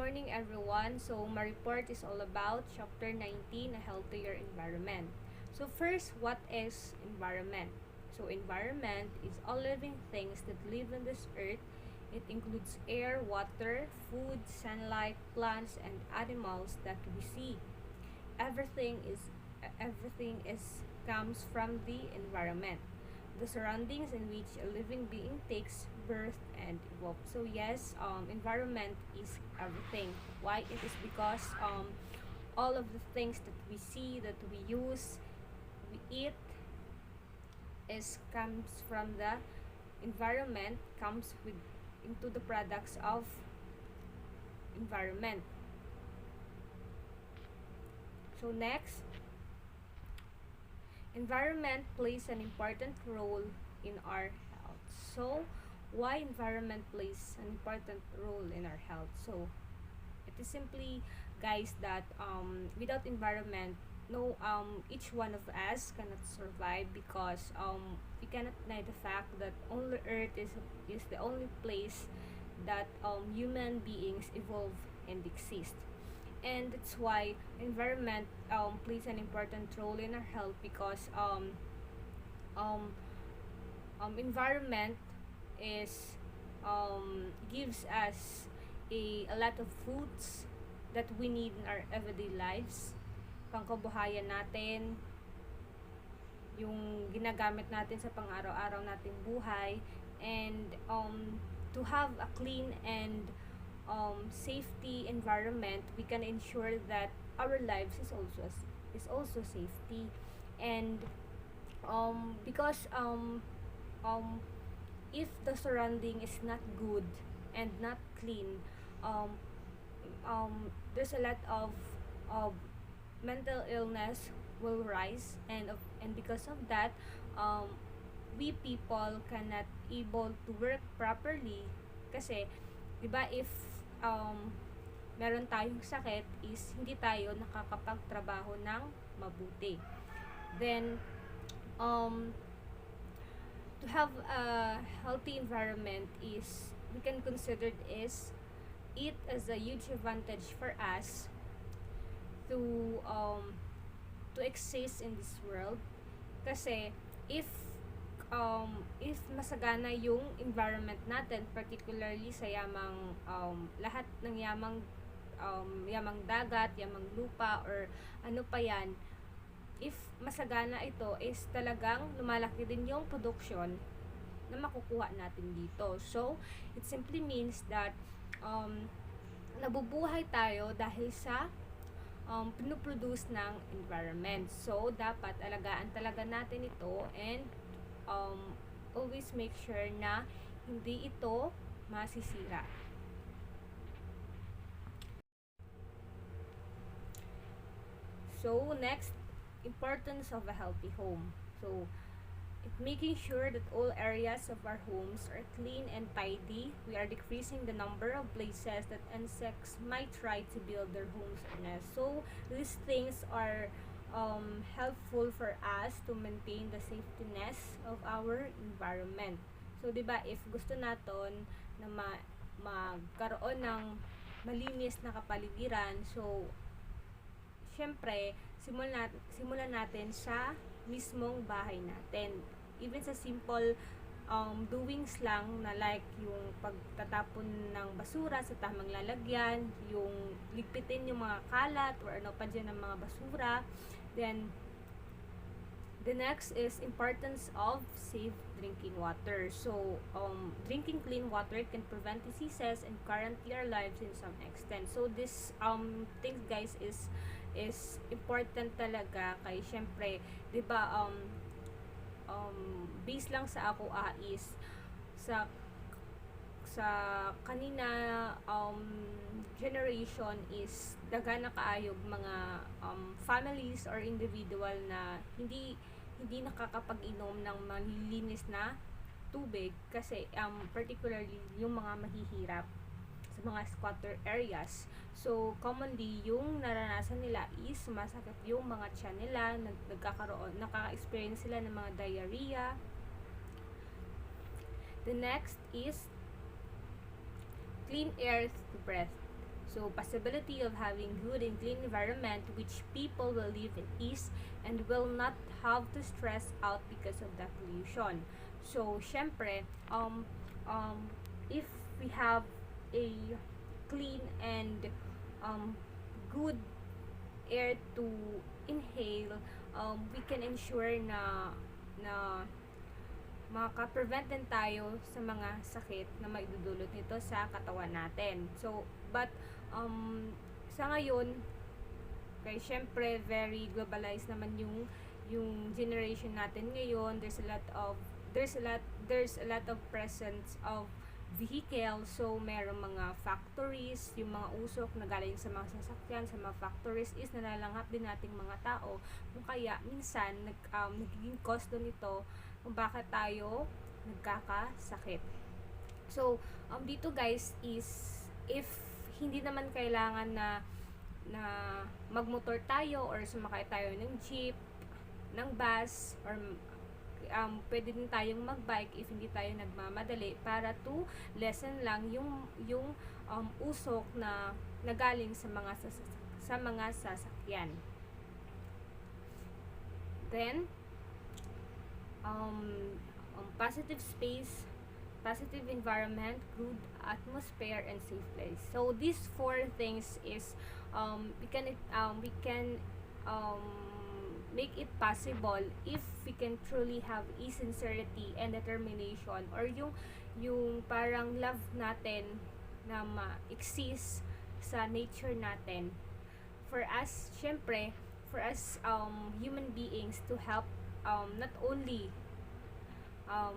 morning everyone. So my report is all about chapter 19, a healthier environment. So first, what is environment? So environment is all living things that live on this earth. It includes air, water, food, sunlight, plants, and animals that we see. Everything is everything comes from the environment, the surroundings in which a living being takes birth and evolves. So yes, environment is everything. Why? It is because all of the things that we see, that we use, we eat, is comes from the environment, comes with into the products of environment. So next, environment plays an important role in our health. So, why environment plays an important role in our health? So, it is simply, guys, that without environment, no each one of us cannot survive because we cannot deny the fact that only Earth is the only place that human beings evolve and exist, and that's why environment plays an important role in our health because um, environment is gives us a lot of foods that we need in our everyday lives, pangkabuhayan natin, yung ginagamit natin sa pang-araw-araw nating buhay, and to have a clean and safety environment, we can ensure that our lives is also safety. And because um if the surrounding is not good and not clean, um there's a lot of mental illness will rise, and because of that, um we people cannot able to work properly kasi 'di ba, if meron tayong sakit is hindi tayo nakakapagtrabaho ng mabuti. Then um to have a healthy environment is, we can consider is it as a huge advantage for us to exist in this world. Kasi if masagana yung environment natin, particularly sa yamang lahat ng yamang dagat, yamang lupa, or ano pa yan, if masagana ito, is talagang lumalaki din yung production na makukuha natin dito. So it simply means that nabubuhay tayo dahil sa pinuproduce ng environment. So dapat alagaan talaga natin ito, and always make sure na hindi ito masisira. So next, importance of a healthy home. So making sure that all areas of our homes are clean and tidy. We are decreasing the number of places that insects might try to build their homes or nests. So these things are helpful for us to maintain the safetyness of our environment. So 'di ba, if gusto naton na magkaroon ng malinis na kapaligiran, so syempre simulan natin sa mismong bahay natin. Even sa simple doings lang, na like yung pagtatapon ng basura sa tamang lalagyan, yung ligpitin yung mga kalat or ano pa dyan ng mga basura. Then the next is importance of safe drinking water. So drinking clean water can prevent diseases and guarantee our lives in some extent. So this things, guys, is important talaga. Kay syempre 'di ba, base lang sa ako is sa kanina generation is daghan na kaayog mga families or individual na hindi nakakapag-inom ng malilinis na tubig kasi particularly yung mga mahihirap sa mga squatter areas. So commonly yung naranasan nila is sumasakit yung mga tiyan nila, nakaka-experience sila ng mga diarrhea. The next is clean air to breathe. So possibility of having good and clean environment which people will live in ease and will not have to stress out because of the pollution. So syempre, if we have a clean and good air to inhale, we can ensure na maka-prevent din tayo sa mga sakit na maidudulot nito sa katawan natin. So, but sa ngayon, kaya syempre very globalized naman yung generation natin ngayon. There's a lot of presence of vehicle. So merong mga factories, yung mga usok na galing sa mga sasakyan, sa mga factories is nalalanghap din nating mga tao. Kung kaya minsan nagiging cause doon ito kung bakit tayo nagkakasakit. So dito guys is if hindi naman kailangan na magmotor tayo or sumakay tayo ng jeep, ng bus, or pwede din tayong magbike if hindi tayo nagmamadali para to lessen lang yung usok na nagaling sa mga sasakyan. Then positive space, positive environment, good atmosphere, and safe place. So these four things is we can make it possible if we can truly have a sincerity and determination, or yung parang love natin na ma-exist sa nature natin for us, syempre for us human beings to help not only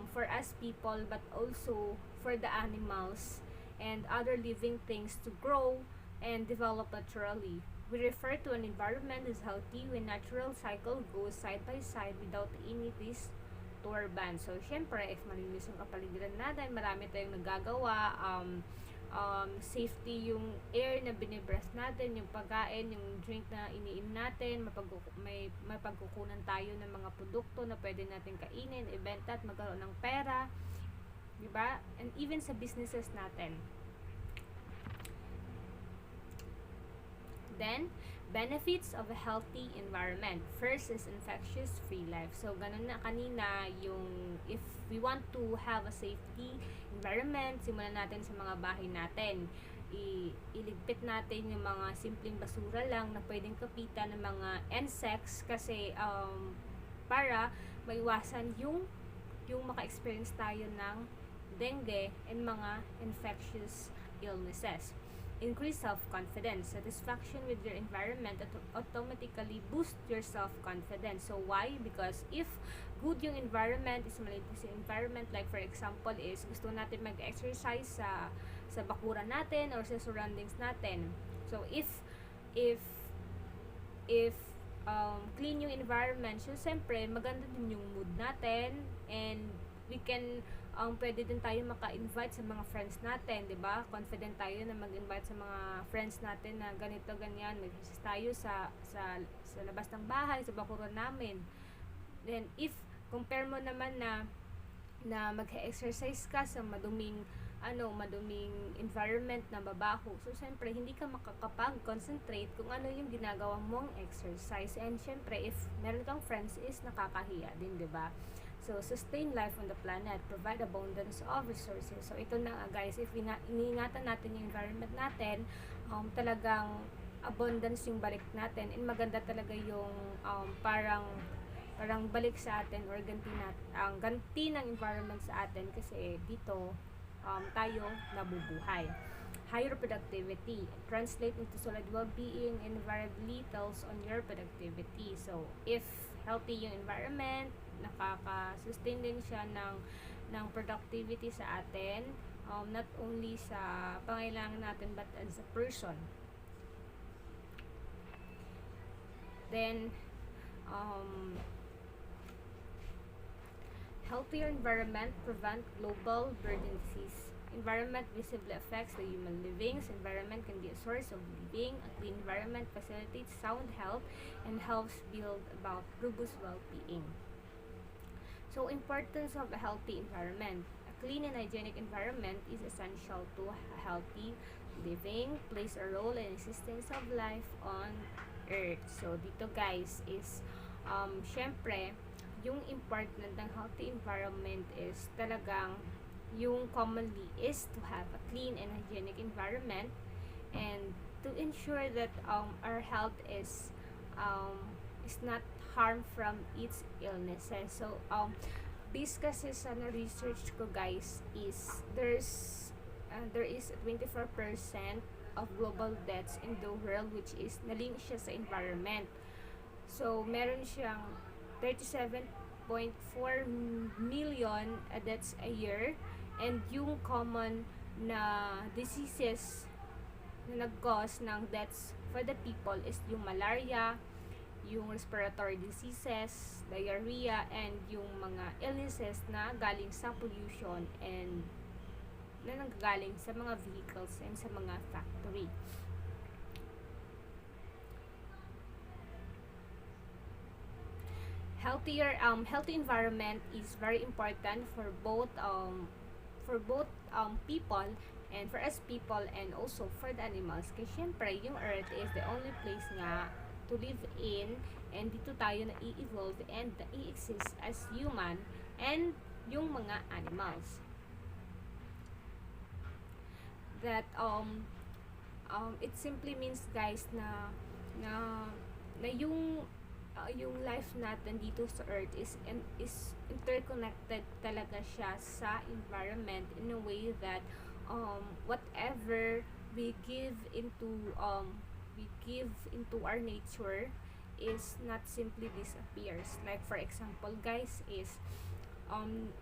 for us people but also for the animals and other living things to grow and develop naturally. We refer to an environment as healthy when natural cycle goes side by side without any disturbance. So, syempre, if malinis yung kapaligiran natin, marami tayong nagagawa, safety yung air na binibreath natin, yung pagkain, yung drink na iniinom natin, may pagkukunan tayo ng mga produkto na pwede natin kainin, ibenta at magkaroon ng pera, diba? And even sa businesses natin. Then, benefits of a healthy environment. First is infectious-free life. So, ganun na kanina, yung if we want to have a safety environment, simulan natin sa mga bahay natin. Iligpit natin yung mga simpleng basura lang na pwedeng kapitan ng mga insects kasi para maiwasan yung maka-experience tayo ng dengue and mga infectious illnesses. Increase self-confidence. Satisfaction with your environment automatically boost your self-confidence. So, why? Because if good yung environment, is malinis yung environment, like for example is gusto natin mag-exercise sa bakuran natin or sa surroundings natin. So, if clean yung environment, so siyempre maganda din yung mood natin, and we can pwede din tayo maka-invite sa mga friends natin, 'di ba? Confident tayo na mag-invite sa mga friends natin na ganito ganyan, mag-exercise tayo sa labas ng bahay, sa bakuran namin. Then if compare mo naman na mag-exercise ka sa maduming environment na mabaho, so syempre hindi ka makakapag-concentrate kung ano yung ginagawa mong exercise, and syempre if meron kang friends is nakakahiya din, 'di ba? So, sustain life on the planet, provide abundance of resources. So, ito na guys, if iniingatan natin yung environment natin, talagang abundance yung balik natin, and maganda talaga yung parang balik sa atin, or ganti ng environment sa atin, kasi dito tayo nabubuhay. Higher productivity, translate into solid well-being, invariably tells on your productivity. So, if healthy yung environment, nakaka-sustain din siya ng productivity sa atin, not only sa pangailangan natin but as a person. Then healthier environment prevent global burden disease. Environment visibly affects the human livings. Environment can be a source of living. A clean environment facilitates sound health and helps build about robust well-being. So, importance of a healthy environment. A clean and hygienic environment is essential to a healthy living plays a role in existence of life on Earth. So, dito guys is, syempre, yung important ng healthy environment is talagang yung commonly is to have a clean and hygienic environment and to ensure that our health is not harmed from its illnesses. So, based kasi sa na-research ko guys is there is 24% of global deaths in the world which is nalink siya sa environment. So, meron siyang 37.4 million deaths a year, and yung common na diseases na nag-cause ng deaths for the people is yung malaria, yung respiratory diseases, diarrhea, and yung mga illnesses na galing sa pollution and na nanggagaling sa mga vehicles and sa mga factory. Healthy environment is very important for both people and for us people and also for the animals. Kasi syempre, yung earth is the only place nga to live in, and dito tayo na i-evolve and i-exist as human and yung mga animals. That it simply means guys na yung life natin dito sa earth is interconnected talaga siya sa environment in a way that whatever we give into our nature is not simply disappears. Like for example guys is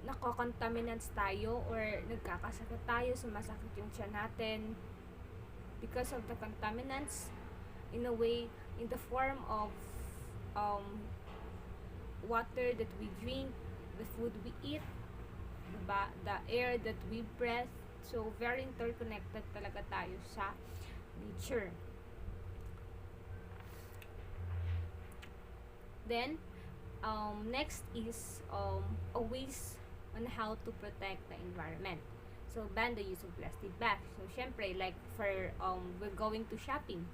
nako-contaminants tayo or nagkakasakit tayo, sumasakit yung tiyan natin because of the contaminants in a way in the form of water that we drink, the food we eat, the air that we breathe. So very interconnected talaga tayo sa nature. Then next is ways on how to protect the environment. So ban the use of plastic bags. So syempre like for we're going to shopping,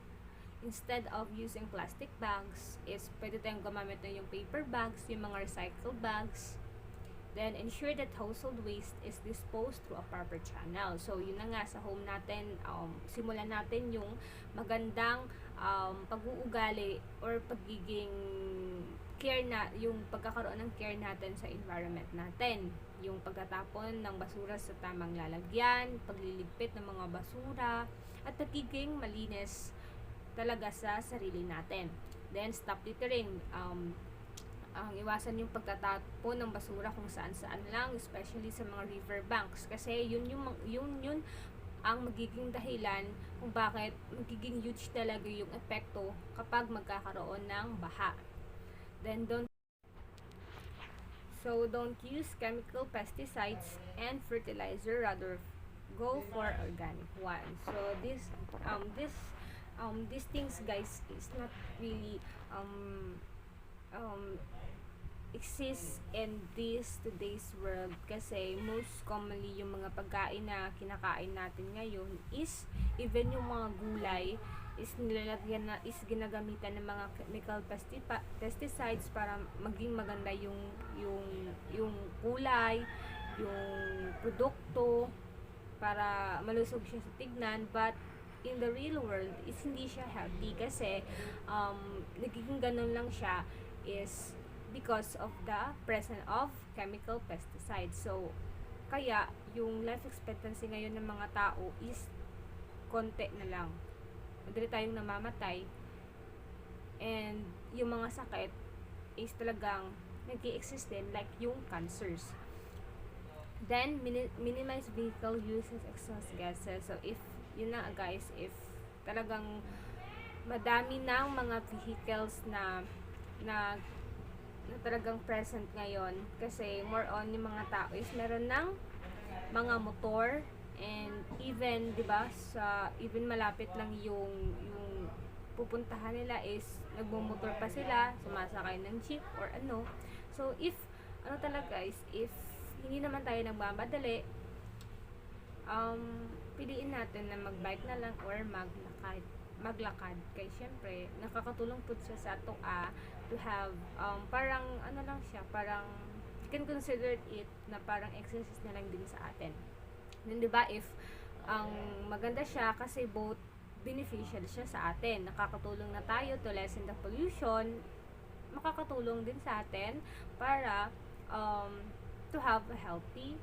instead of using plastic bags is pwede tayong gumamit ng yung paper bags, yung mga recycled bags. Then ensure that household waste is disposed through a proper channel. So yun na nga sa home natin, simulan natin yung magandang pag-uugali or pagiging care na, yung pagkakaroon ng care natin sa environment natin. Yung pagtatapon ng basura sa tamang lalagyan, pagliligpit ng mga basura, at pagiging malinis talaga sa sarili natin. Then stop littering. Iwasan yung pagtatapon ng basura kung saan-saan lang, especially sa mga river banks, kasi yun ang magiging dahilan kung bakit magiging huge talaga yung epekto kapag magkakaroon ng baha. Then don't use chemical pesticides and fertilizer, rather go for organic ones. So these things guys is not really exist in today's world, kasi most commonly yung mga pagkain na kinakain natin ngayon is even yung mga gulay is ginagamitan ng mga chemical pesticides para maging maganda yung kulay, yung produkto, para malusog siya sa tignan, but in the real world is hindi siya healthy, kasi nagiging ganun lang siya is because of the presence of chemical pesticides. So kaya yung life expectancy ngayon ng mga tao is konti na lang, madali tayong namamatay, and yung mga sakit is talagang nag-i-exist din, like yung cancers. Then minimize vehicle uses exhaust gases. So if yun na guys, if talagang madami ng mga vehicles na talagang present ngayon, kasi more on yung mga tao is meron ng mga motor, and even 'di ba sa even malapit lang yung pupuntahan nila is nagmo-motor pa sila, sumasakay ng jeep or ano. So if talaga guys, if hindi naman tayo nagmamadali, piliin natin na magbike na lang or maglakad kay syempre nakakatulong po siya sa ato to have parang ano lang siya, parang you can consider it na parang exercise na lang din sa atin. Then 'di ba, if ang maganda siya kasi both beneficial siya sa atin, nakakatulong na tayo to lessen the pollution, makakatulong din sa atin para to have a healthy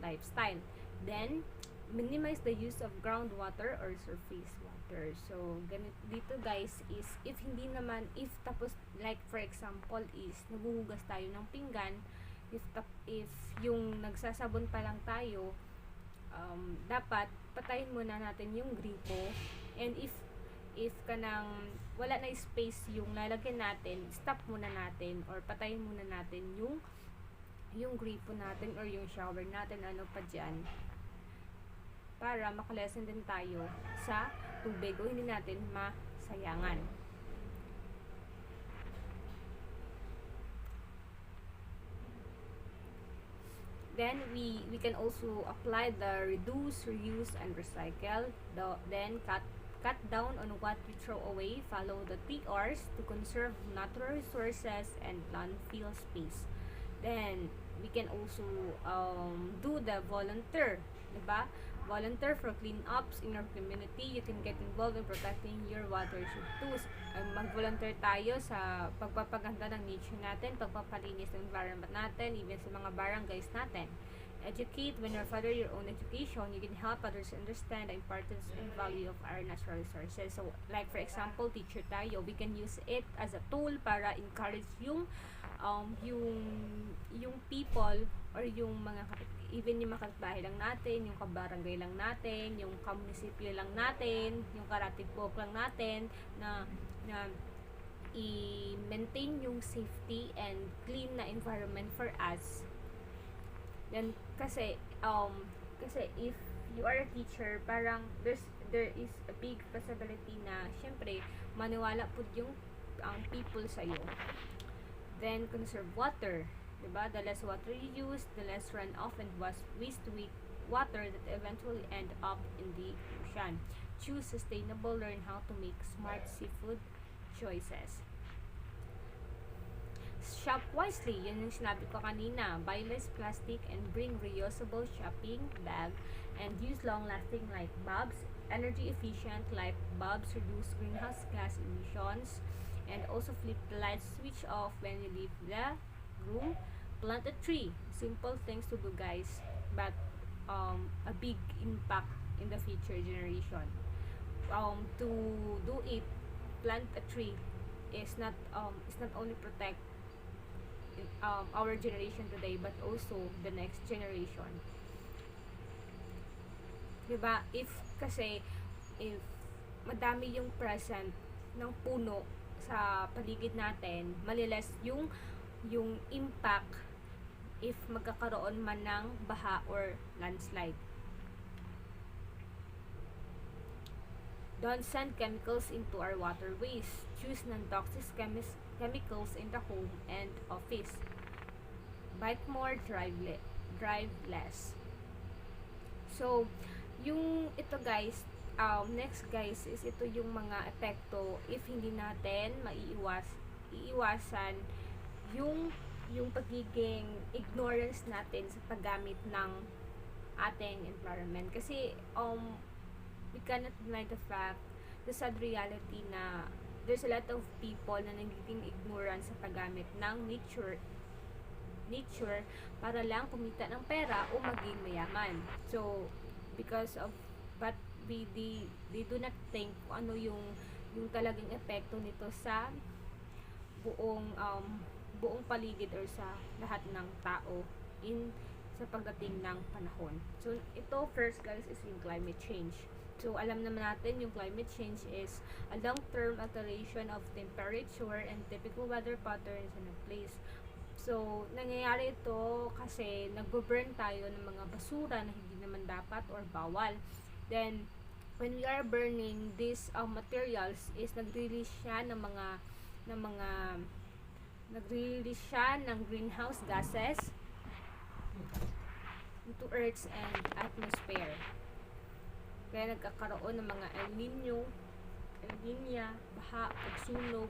lifestyle. Then minimize the use of groundwater or surface water. So, dito guys is, if hindi naman, if tapos, like for example is, naguhugas tayo ng pinggan, if yung nagsasabon pa lang tayo, dapat patayin muna natin yung gripo, and if kanang wala na space yung lalagyan natin, stop muna natin or patayin muna natin yung gripo natin or yung shower natin, ano pa dyan, para makalesen din tayo sa tubig o hindi natin masayangan. Then we can also apply the reduce, reuse, and recycle. Then cut down on what we throw away. Follow the 3 R's to conserve natural resources and landfill space. Then we can also do the volunteer, diba? Volunteer for clean-ups in your community. You can get involved in protecting your watershed too. Mag-volunteer tayo sa pagpapaganda ng nature natin, pagpapalinis ng environment natin, even sa mga barangays natin. Educate. When you further your own education, you can help others understand the importance and value of our natural resources. So, like for example, teacher tayo, we can use it as a tool para encourage yung people or yung mga even yung makapitbahay lang natin, yung kabarangay lang natin, yung kamunisipyo lang natin, yung karatibok lang natin na i-maintain yung safety and clean na environment for us. Then kasi if you are a teacher, parang there is a big possibility na syempre maniwala po yung people sa iyo. Then conserve water, diba? The less water you use, the less runoff and waste water that eventually end up in the ocean. Choose sustainable, learn how to make smart seafood choices. Shop wisely, yun yung sinabi ko kanina. Buy less plastic and bring reusable shopping bag, and use long-lasting light bulbs. Energy efficient light bulbs reduce greenhouse gas emissions, and also flip the light switch off when you leave the room. Plant a tree. Simple things to do, guys, but a big impact in the future generation. To do it, plant a tree is not only protect our generation today, but also the next generation. Diba? If madami yung present ng puno sa paligid natin, maliles yung impact if magkakaroon man ng baha or landslide. Don't send chemicals into our waterways. Choose non-toxic chemicals in the home and office. Bike more, drive less. So, yung ito guys, next guys is ito yung mga epekto if hindi natin iiwasan yung pagiging ignorance natin sa paggamit ng ating environment. Kasi we cannot deny the fact, the sad reality na there's a lot of people na nagiging ignorant sa paggamit ng nature para lang kumita ng pera o maging mayaman. So, because of but they do not think kung ano yung talagang epekto nito sa buong paligid or sa lahat ng tao sa pagdating ng panahon. So, ito first guys is yung climate change. So, alam naman natin yung climate change is a long-term alteration of temperature and typical weather patterns in a place. So, nangyayari ito kasi nag-burn tayo ng mga basura na hindi naman dapat or bawal. Then, when we are burning these materials is nag-release siya ng greenhouse gases into Earth's and atmosphere. Kaya nagkakaroon ng mga El Nino, El Niña, baha, pagsunog.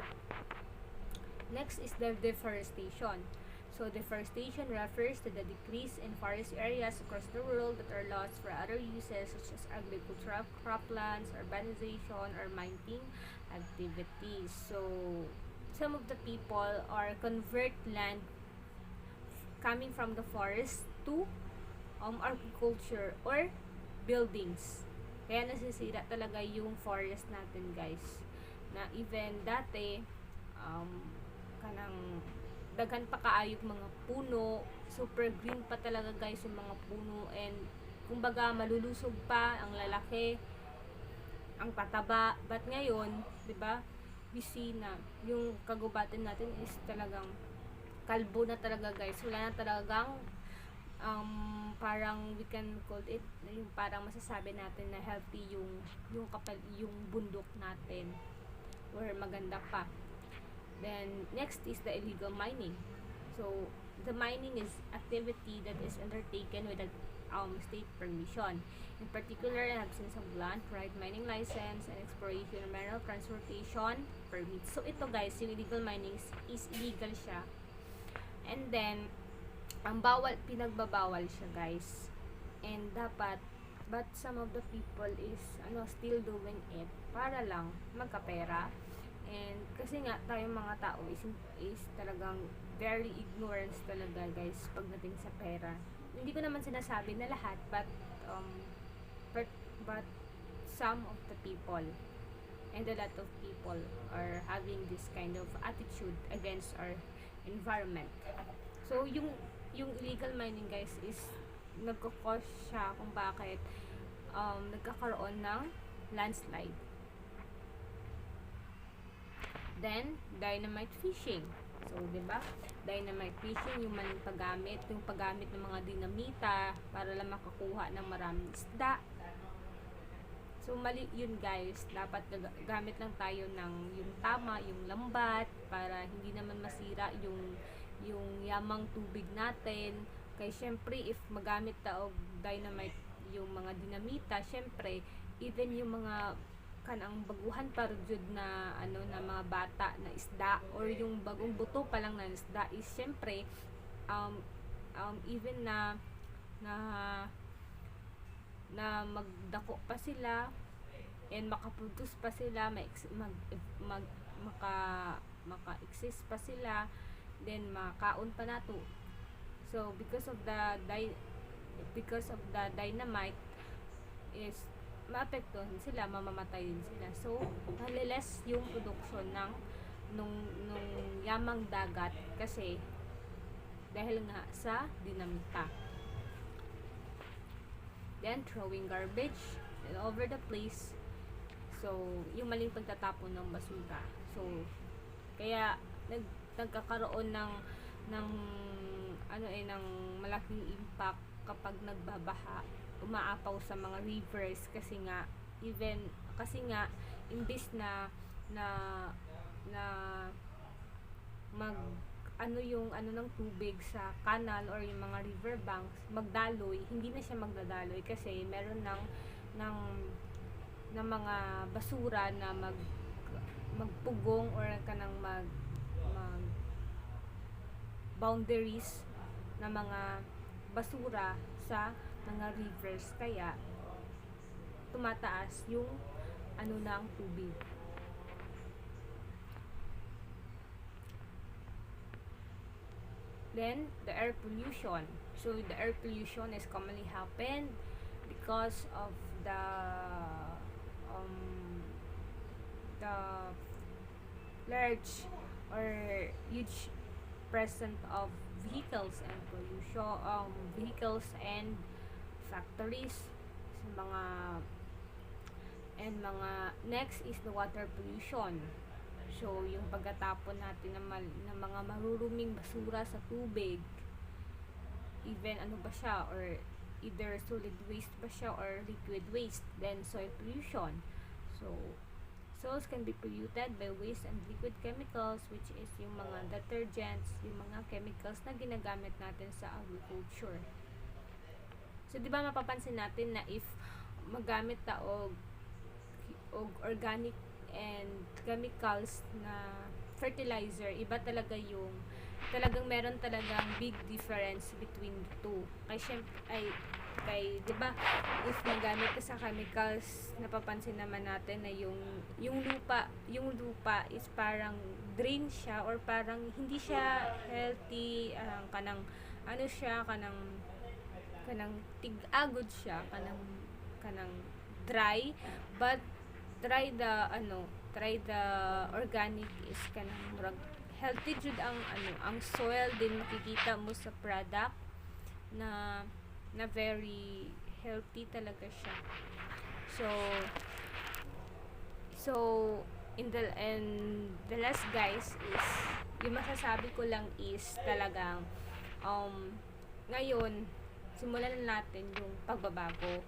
Next is the deforestation. So deforestation refers to the decrease in forest areas across the world that are lost for other uses such as agricultural, croplands, urbanization, or mining activities. So some of the people are convert land coming from the forest to agriculture or buildings. Kaya nasisira talaga yung forest natin, guys. Na even dati kanang daghan pa kaayog mga puno, super green pa talaga guys yung mga puno, and kumbaga malulusog pa, ang lalaki, ang tataba. But ngayon, 'di ba? We see na yung kagubatan natin is talagang kalbo na talaga guys. Wala na talagang parang we can call it yung parang masasabi natin na healthy yung bundok natin or maganda pa. Then next is the illegal mining. So the mining is activity that is undertaken without state permission. In particular, an absence of land, right, mining license, and exploration of mineral transportation permits. So ito guys, yung illegal mining is illegal siya. And then ang pinagbabawal siya guys. And dapat, but some of the people is still doing it para lang magkapera. And kasi nga tayong mga tao is talagang very ignorance talaga guys pagdating sa pera. Hindi ko naman sinasabi na lahat, but some of the people and a lot of people are having this kind of attitude against our environment. So yung illegal mining guys is nagko-cause siya kung bakit nagkakaroon ng landslide. Then, dynamite fishing. So, 'di ba? Dynamite fishing, yung paggamit ng mga dinamita para lang makakuha ng maraming isda. So, mali yun guys. Dapat gamit lang tayo ng yung tama, yung lambat para hindi naman masira yung yamang tubig natin. Kaya syempre, if magamit tayo dynamite yung mga dinamita, syempre, even yung mga kanang baguhan para jud na na mga bata na isda or yung bagong buto pa lang na isda is syempre even na magdako pa sila and makaproduce pa sila, maka-exist pa sila, then makaon pa nato. So because of the dynamite is maapektuhan sila, mamamatay din sila. So, naliles yung production nung yamang dagat kasi dahil nga sa dinamita. Then, throwing garbage all over the place. So, yung maling pagtatapon ng basura. So, kaya nagkakaroon ng malaking impact kapag nagbabaha, umaapaw sa mga rivers kasi nga imbis na mag yung ng tubig sa canal or yung mga river banks magdaloy, hindi na siya magdadaloy kasi meron ng mga basura na magpugong or kanang mag boundaries na mga basura sa mga rivers, kaya tumataas yung ng tubig. Then the air pollution. So the air pollution is commonly happen because of the large or huge presence of vehicles and factories sa mga next is the water pollution. So yung pagkatapon natin ng mga maruruming basura sa tubig, even ba siya, or either solid waste ba siya or liquid waste. Then soil pollution. So soils can be polluted by waste and liquid chemicals, which is yung mga detergents, yung mga chemicals na ginagamit natin sa agriculture. So, di ba mapapansin natin na if magamit ta og organic and chemicals na fertilizer, iba talaga yung talagang meron talagang big difference between the two. Kay 'di ba, if magamit ka sa chemicals, napapansin naman natin na yung lupa is parang drain siya or parang hindi siya healthy, kanang ano siya, kanang tig-agod siya, kanang dry. But try the organic is kanang murag healthy jud ang soil din, makikita mo sa product na very healthy talaga siya. So so the last guys is yung masasabi ko lang is talagang ngayon simulan na natin yung pagbabago.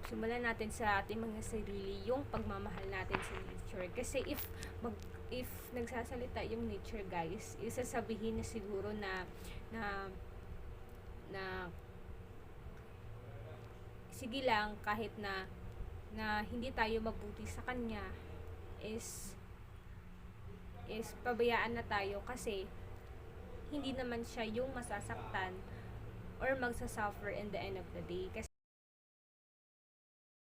Simulan natin sa ating mga sarili yung pagmamahal natin sa nature. Kasi if nagsasalita yung nature guys, isasabihin na siguro na na sige lang, kahit na hindi tayo mabuti sa kanya, is pabayaan na tayo kasi hindi naman siya yung masasaktan or magsasuffer in the end of the day. Kasi